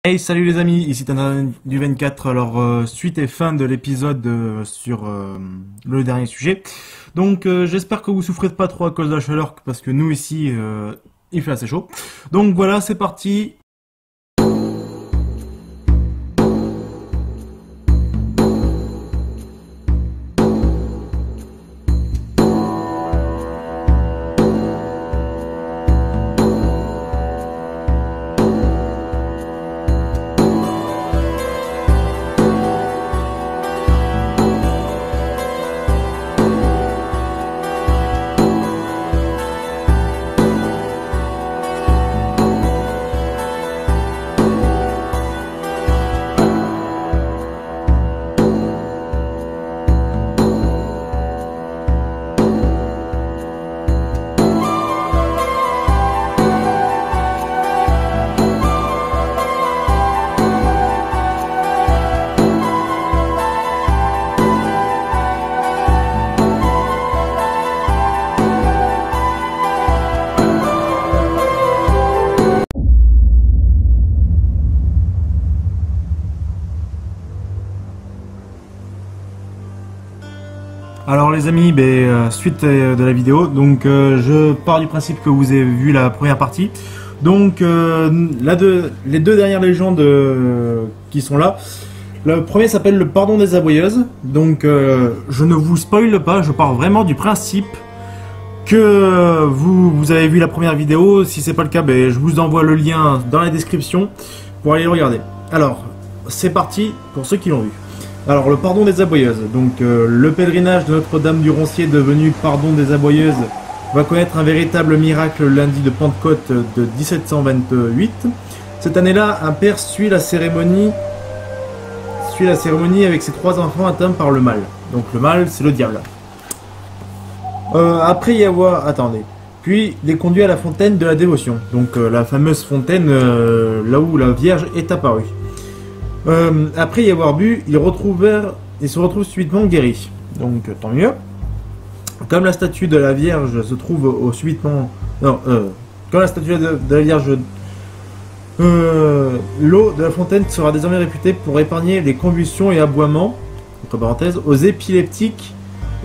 Hey, salut les amis, ici Tana du 24. Alors, suite et fin de l'épisode sur le dernier sujet. Donc, j'espère que vous souffrez pas trop à cause de la chaleur, parce que nous ici, il fait assez chaud. Donc voilà, c'est parti. Alors les amis, suite de la vidéo, donc je pars du principe que vous avez vu la première partie. Donc les deux dernières légendes qui sont là. Le premier s'appelle le pardon des aboyeuses. Donc je ne vous spoile pas, je pars vraiment du principe que vous avez vu la première vidéo. Si c'est pas le cas, je vous envoie le lien dans la description pour aller le regarder. Alors c'est parti pour ceux qui l'ont vu. Alors, le pardon des aboyeuses. Donc, le pèlerinage de Notre-Dame du Roncier, devenu pardon des aboyeuses, va connaître un véritable miracle le lundi de Pentecôte de 1728. Cette année-là, un père suit la cérémonie avec ses trois enfants atteints par le mal. Donc, le mal, c'est le diable. Après y avoir... Attendez. Puis, les conduit à la fontaine de la dévotion. Donc, la fameuse fontaine là où la Vierge est apparue. Après y avoir bu, ils se retrouvent subitement guéris. Donc tant mieux. Comme la statue de la Vierge se trouve au subitement... Non, comme la statue de la Vierge... l'eau de la fontaine sera désormais réputée pour épargner les convulsions et aboiements, entre parenthèses, aux épileptiques,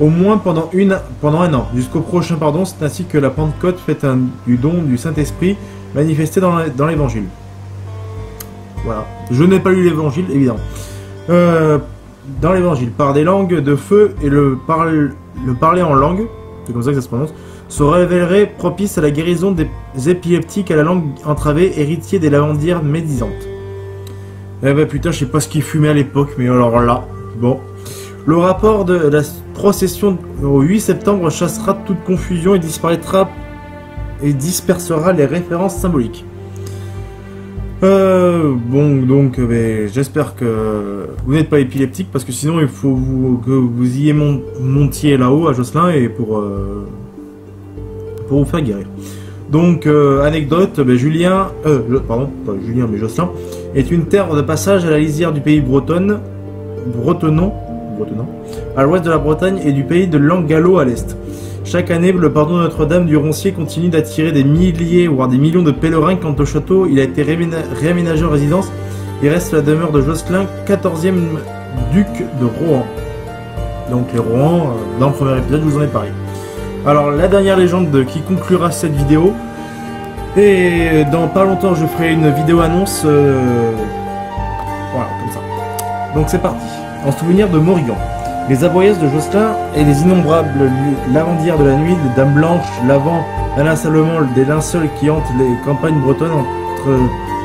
au moins pendant un an, jusqu'au prochain pardon. C'est ainsi que la Pentecôte fait du don du Saint-Esprit manifesté dans l'Évangile. Voilà. Je n'ai pas lu l'évangile, évidemment. Dans l'évangile, par des langues de feu et le parler en langue, c'est comme ça que ça se prononce, se révélerait propice à la guérison des épileptiques à la langue entravée, héritier des lavandières médisantes. Eh ben putain, je sais pas ce qu'ils fumaient à l'époque, mais alors là, bon. Le rapport de la procession au 8 septembre chassera toute confusion et dispersera les références symboliques. Bon, donc j'espère que vous n'êtes pas épileptique, parce que sinon il faut que vous y montiez là-haut à Josselin et pour vous faire guérir. Donc anecdote, Julien, pas Julien mais Josselin est une terre de passage à la lisière du pays bretonnant, à l'ouest de la Bretagne, et du pays de Langallo à l'est. Chaque année, le pardon de Notre-Dame du Roncier continue d'attirer des milliers, voire des millions de pèlerins. Quant au château, il a été réaménagé en résidence et reste la demeure de Josselin, 14e duc de Rohan. Donc les Rohan, dans le premier épisode, je vous en ai parlé. Alors la dernière légende qui conclura cette vidéo, et dans pas longtemps je ferai une vidéo annonce, voilà, comme ça. Donc c'est parti. En souvenir de Morrigan. Les aboyeuses de Josselin et les innombrables lavandières de la nuit, les dames blanches lavant inlassablement des linceuls qui hantent les campagnes bretonnes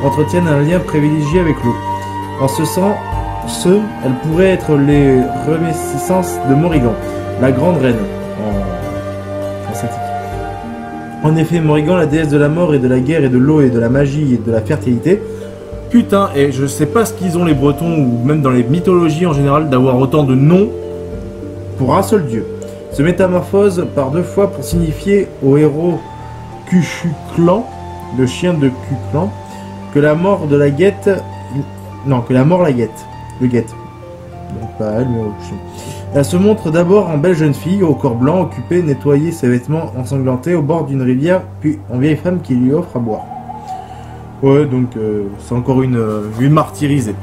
entretiennent un lien privilégié avec l'eau. En ce sens, elles pourraient être les remémórances de Morrigan, la grande reine, en celtique. En effet, Morrigan, la déesse de la mort et de la guerre et de l'eau et de la magie et de la fertilité. Putain, et je sais pas ce qu'ils ont les Bretons, ou même dans les mythologies en général, d'avoir autant de noms pour un seul dieu. Se métamorphose par deux fois pour signifier au héros Cuchulain, le chien de Cuchulain, que la mort de la guette... Non, que la mort la guette. Le guette. Donc pas elle, mais au chien. Elle se montre d'abord en belle jeune fille, au corps blanc, occupée, nettoyer ses vêtements ensanglantés au bord d'une rivière, puis en vieille femme qui lui offre à boire. Ouais, donc c'est encore une martyrisée.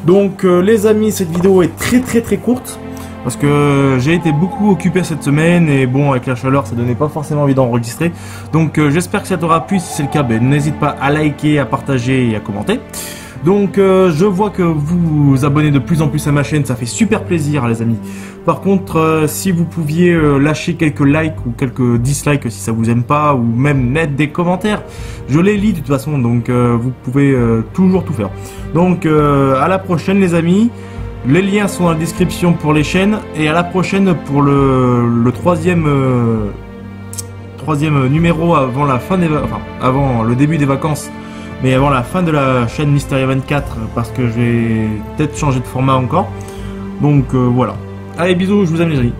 Donc les amis, cette vidéo est très courte. Parce que j'ai été beaucoup occupé cette semaine et bon, avec la chaleur, ça donnait pas forcément envie d'enregistrer. Donc j'espère que ça t'aura plu. Si c'est le cas, ben, n'hésite pas à liker, à partager et à commenter. Donc je vois que vous vous abonnez de plus en plus à ma chaîne, ça fait super plaisir les amis. Par contre, si vous pouviez lâcher quelques likes ou quelques dislikes si ça vous aime pas, ou même mettre des commentaires, je les lis de toute façon, donc vous pouvez toujours tout faire. Donc à la prochaine les amis. Les liens sont dans la description pour les chaînes et à la prochaine pour le troisième numéro avant la fin avant le début des vacances, mais avant la fin de la chaîne Mysteria 24 parce que je vais peut-être changer de format encore. Donc voilà. Allez bisous, je vous aime les amis.